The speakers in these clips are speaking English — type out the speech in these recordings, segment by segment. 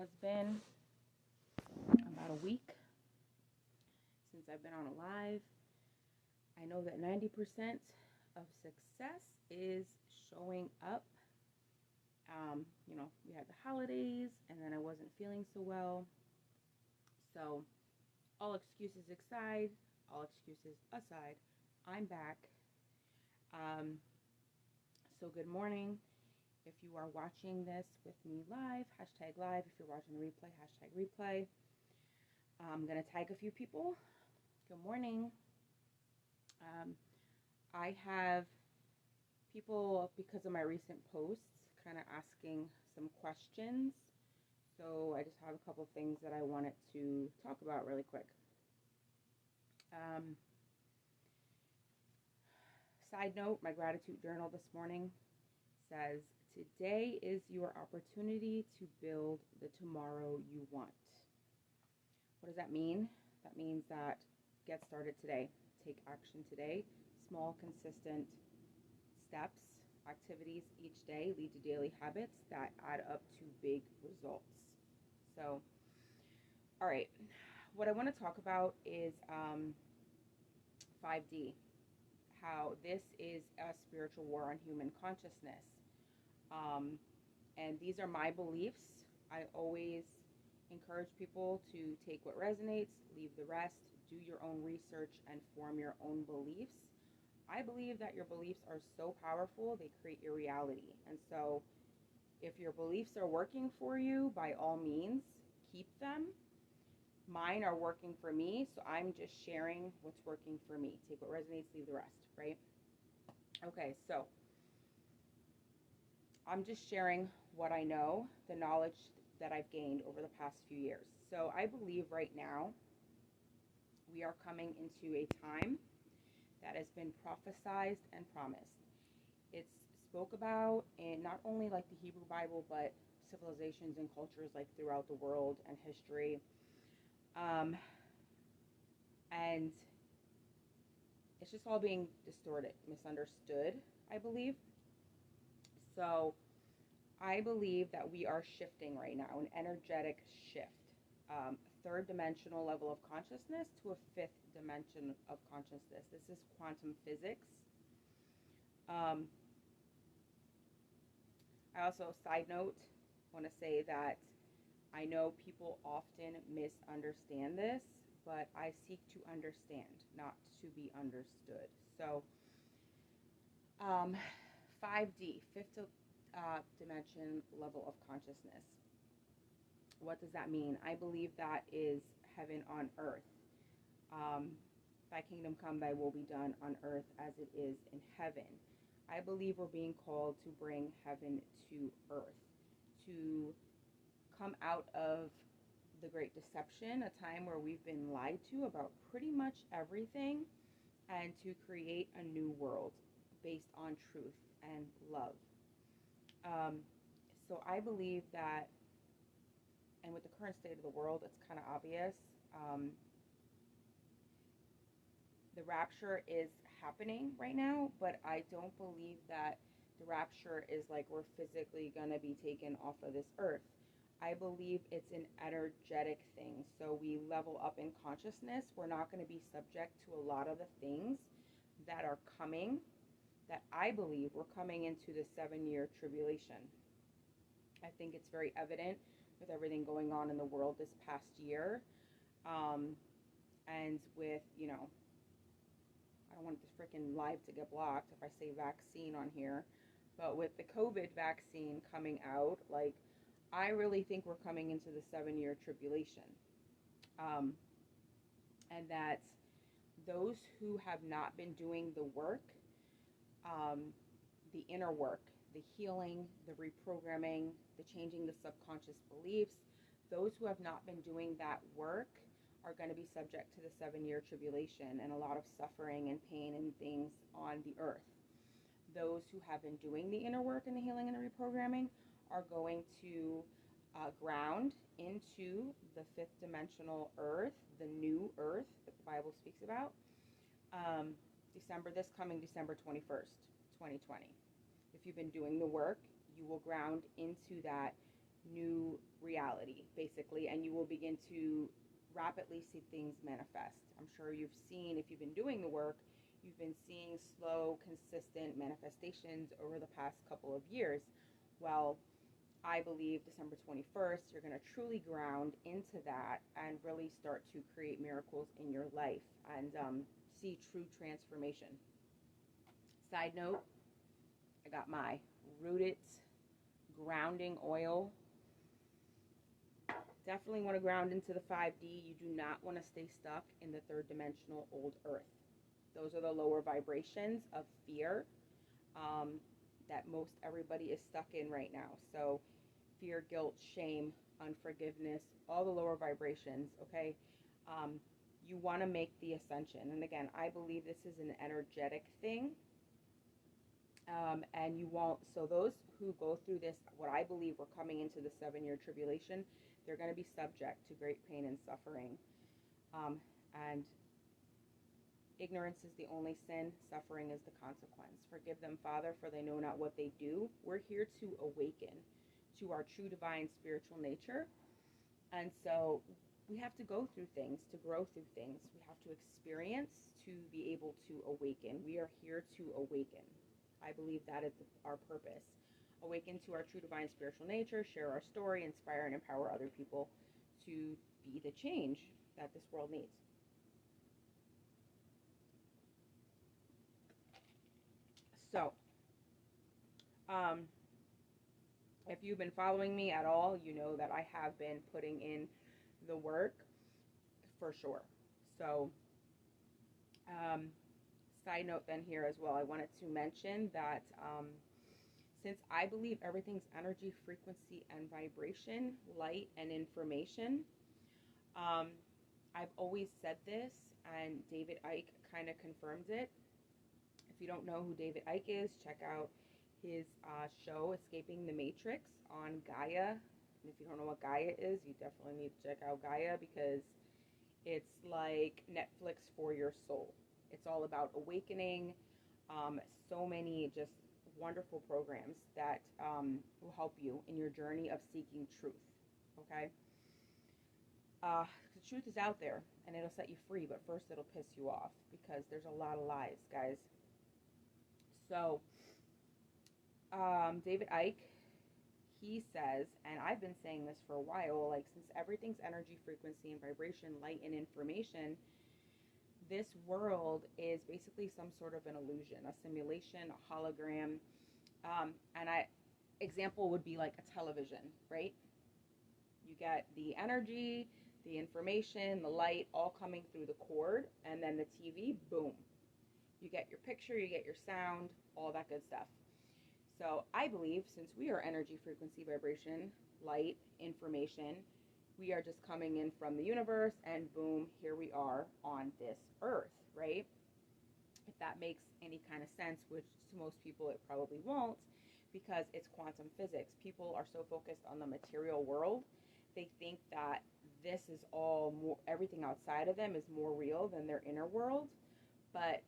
has been about a week since I've been on a live. I know that 90% of success is showing up. We had the holidays and then I wasn't feeling so well. So, all excuses aside, I'm back. Um, so, good morning. If you are watching this with me live, hashtag live. If you're watching the replay, hashtag replay. I'm going to tag a few people. Good morning. I have people, because of my recent posts, kind of asking some questions. So I just have a couple of things that I wanted to talk about really quick. Side note, my gratitude journal this morning says, today is your opportunity to build the tomorrow you want. What does that mean? That means that get started today. Take action today. Small, consistent steps, activities each day lead to daily habits that add up to big results. So, all right. What I want to talk about is 5D, how this is a spiritual war on human consciousness. And these are my beliefs. I always encourage people to take what resonates, leave the rest, do your own research, and form your own beliefs. I believe that your beliefs are so powerful, they create your reality. And so if your beliefs are working for you, by all means, keep them. Mine are working for me, so I'm just sharing what's working for me. Take what resonates, leave the rest, right? Okay, so I'm just sharing what I know, the knowledge that I've gained over the past few years. So I believe right now we are coming into a time that has been prophesized and promised. It's spoke about in not only like the Hebrew Bible, but civilizations and cultures like throughout the world and history. And it's just all being distorted, misunderstood, I believe. So I believe that we are shifting right now, an energetic shift. Third dimensional level of consciousness to a fifth dimension of consciousness. This is quantum physics. I also, side note, want to say that I know people often misunderstand this, but I seek to understand, not to be understood. So 5D, fifth dimension level of consciousness. What does that mean? I believe that is heaven on earth. Thy kingdom come, thy will be done on earth as it is in heaven. I believe we're being called to bring heaven to earth, to come out of the Great Deception, a time where we've been lied to about pretty much everything, and to create a new world based on truth and love. So I believe that, and with the current state of the world, it's kind of obvious. The rapture is happening right now, but I don't believe that the rapture is like we're physically going to be taken off of this earth. I believe it's an energetic thing. So we level up in consciousness. We're not going to be subject to a lot of the things that are coming, that I believe we're coming into the 7-year tribulation. I think it's very evident with everything going on in the world this past year. And with, I don't want this freaking live to get blocked if I say vaccine on here, but with the COVID vaccine coming out, like, I really think we're coming into the 7-year tribulation. And that those who have not been doing the work, the inner work, the healing, the reprogramming, the changing the subconscious beliefs, those who have not been doing that work are going to be subject to the 7-year tribulation and a lot of suffering and pain and things on the earth. Those who have been doing the inner work and the healing and the reprogramming are going to ground into the fifth dimensional earth, the new earth that the Bible speaks about, this coming December 21st, 2020. If you've been doing the work, you will ground into that new reality, basically, and you will begin to rapidly see things manifest. I'm sure you've seen, if you've been doing the work, you've been seeing slow, consistent manifestations over the past couple of years. Well, I believe December 21st, you're going to truly ground into that and really start to create miracles in your life and see true transformation. Side note, I got my Rooted grounding oil. Definitely want to ground into the 5D. You do not want to stay stuck in the third dimensional old earth. Those are the lower vibrations of fear that most everybody is stuck in right now. So fear, guilt, shame, unforgiveness, all the lower vibrations, okay? You want to make the ascension. And again, I believe this is an energetic thing. And you won't, so those who go through this, what I believe we're coming into the 7-year tribulation, they're going to be subject to great pain and suffering. And ignorance is the only sin, suffering is the consequence. Forgive them, Father, for they know not what they do. We're here to awaken to our true divine spiritual nature. And so we have to go through things to grow through things. We have to experience to be able to awaken. We are here to awaken. I believe that is our purpose. Awaken to our true divine spiritual nature, share our story, inspire and empower other people to be the change that this world needs. So, if you've been following me at all, you know that I have been putting in the work for sure. So, side note then here as well, I wanted to mention that since I believe everything's energy, frequency, and vibration, light, and information, I've always said this, and David Icke kind of confirms it. If you don't know who David Icke is, check out his show, Escaping the Matrix, on Gaia. And if you don't know what Gaia is, you definitely need to check out Gaia, because it's like Netflix for your soul. It's all about awakening. So many just wonderful programs that will help you in your journey of seeking truth. Okay? The truth is out there, and it'll set you free, but first it'll piss you off, because there's a lot of lies, guys. So, David Icke, he says, and I've been saying this for a while, like, since everything's energy, frequency, and vibration, light, and information, this world is basically some sort of an illusion, a simulation, a hologram. Example would be like a television, right? You get the energy, the information, the light, all coming through the cord, and then the TV, boom. You get your picture, you get your sound, all that good stuff. So I believe, since we are energy, frequency, vibration, light, information, we are just coming in from the universe, and boom, here we are on this earth, right? If that makes any kind of sense, which to most people it probably won't, because it's quantum physics. People are so focused on the material world, they think that this is all more, everything outside of them is more real than their inner world, but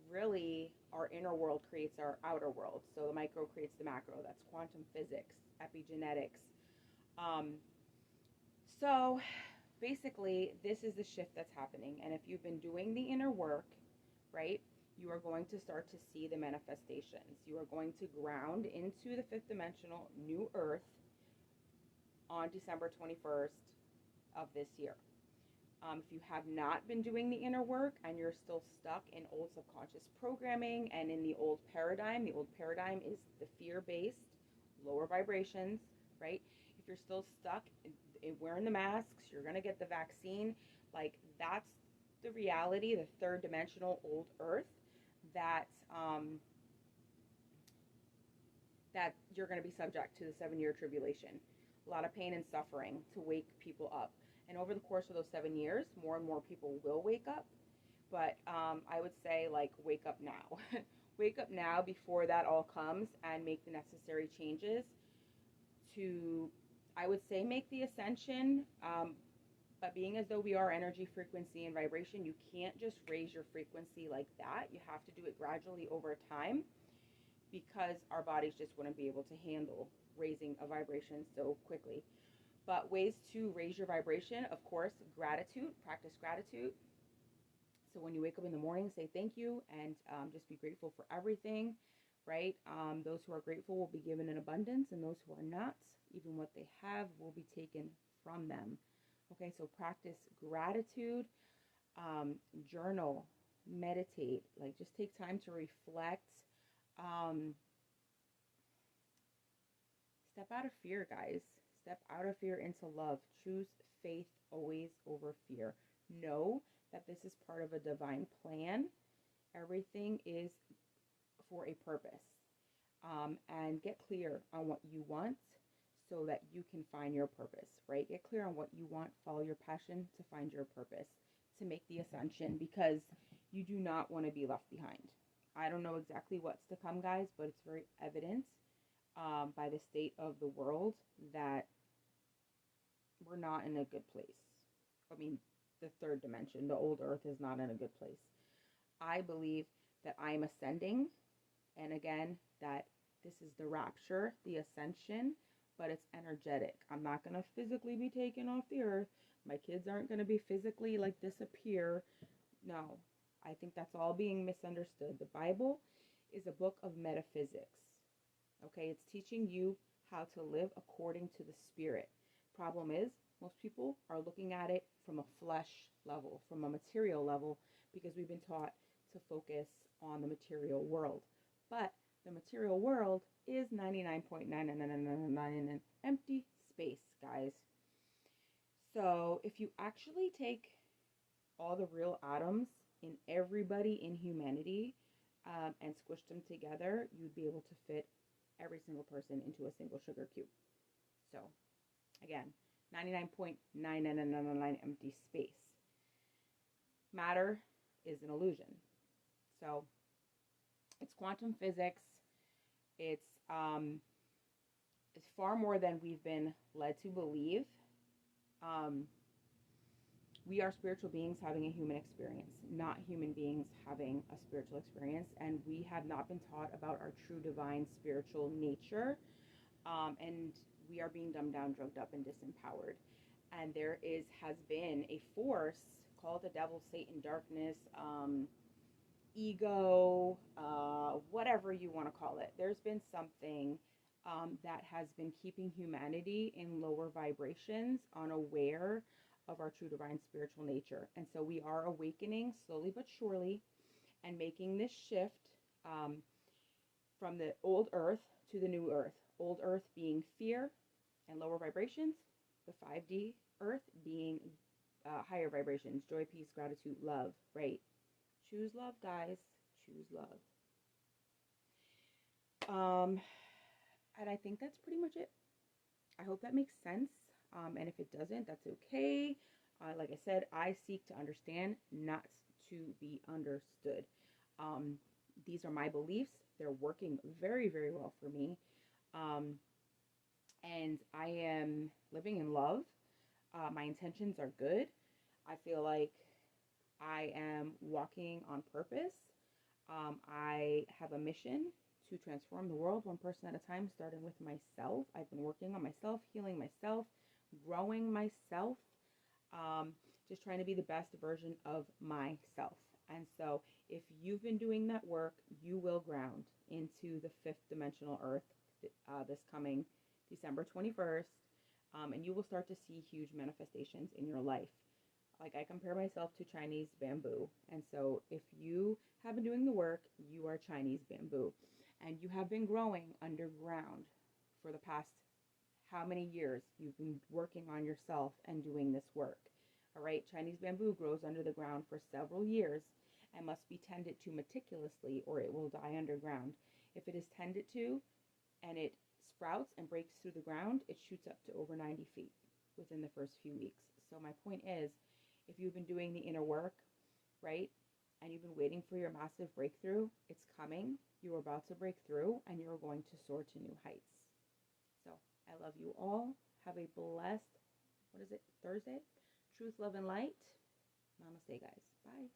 really our inner world creates our outer world. So the micro creates the macro. That's quantum physics, epigenetics. So basically, this is the shift that's happening. And if you've been doing the inner work, right, you are going to start to see the manifestations. You are going to ground into the fifth dimensional new earth on December 21st of this year. If you have not been doing the inner work and you're still stuck in old subconscious programming and in the old paradigm is the fear-based, lower vibrations, right? If you're still stuck in wearing the masks, you're going to get the vaccine, like, that's the reality, the third dimensional old earth that that you're going to be subject to the 7-year tribulation. A lot of pain and suffering to wake people up. And over the course of those 7 years, more and more people will wake up. But I would say, like, wake up now. Wake up now before that all comes, and make the necessary changes to, I would say, make the ascension. But being as though we are energy, frequency, and vibration, you can't just raise your frequency like that. You have to do it gradually over time because our bodies just wouldn't be able to handle raising a vibration so quickly. But ways to raise your vibration, of course, gratitude, practice gratitude. So when you wake up in the morning, say thank you and just be grateful for everything, right? Those who are grateful will be given in abundance, and those who are not, even what they have, will be taken from them. Okay, so practice gratitude, journal, meditate, like just take time to reflect. Step out of fear, guys. Step out of fear into love. Choose faith always over fear. Know that this is part of a divine plan. Everything is for a purpose. And get clear on what you want so that you can find your purpose, right? Get clear on what you want, follow your passion to find your purpose, to make the ascension, because you do not want to be left behind. I don't know exactly what's to come, guys, but it's very evident by the state of the world that we're not in a good place. I mean, the third dimension, the old earth, is not in a good place. I believe that I am ascending, and again, that this is the rapture, the ascension, but it's energetic. I'm not going to physically be taken off the earth. My kids aren't going to be physically like disappear. No, I think that's all being misunderstood. The Bible is a book of metaphysics. Okay, it's teaching you how to live according to the spirit. Problem is, most people are looking at it from a flesh level, from a material level, because we've been taught to focus on the material world. But the material world is 99.9999 an empty space, guys. So if you actually take all the real atoms in everybody in humanity and squish them together, you'd be able to fit every single person into a single sugar cube. So again, 99.9999 empty space. Matter is an illusion. So it's quantum physics. It's far more than we've been led to believe. We are spiritual beings having a human experience, not human beings having a spiritual experience. And we have not been taught about our true divine spiritual nature. And we are being dumbed down, drugged up, and disempowered. And there has been a force called the devil, Satan, darkness, ego, whatever you want to call it. There's been something that has been keeping humanity in lower vibrations, unaware of our true divine spiritual nature. And so we are awakening slowly but surely and making this shift from the old earth to the new earth. Old earth being fear and lower vibrations, the 5D earth being higher vibrations, joy, peace, gratitude, love, right? Choose love, guys. Choose love. And I think that's pretty much it. I hope that makes sense. And if it doesn't, that's okay. Like I said, I seek to understand, not to be understood. These are my beliefs. They're working very, very well for me. And I am living in love. My intentions are good. I feel like I am walking on purpose. I have a mission to transform the world one person at a time, starting with myself. I've been working on myself, healing myself, growing myself, just trying to be the best version of myself. And so if you've been doing that work, you will ground into the fifth dimensional earth this coming December 21st, and you will start to see huge manifestations in your life. Like, I compare myself to Chinese bamboo. And so if you have been doing the work, you are Chinese bamboo. And you have been growing underground for the past how many years you've been working on yourself and doing this work. All right, Chinese bamboo grows under the ground for several years and must be tended to meticulously or it will die underground. If it is tended to and it sprouts and breaks through the ground, it shoots up to over 90 feet within the first few weeks. So my point is, if you've been doing the inner work, right, and you've been waiting for your massive breakthrough, it's coming. You're about to break through and you're going to soar to new heights. So I love you all. Have a blessed, Thursday? Truth, love, and light. Namaste, guys. Bye.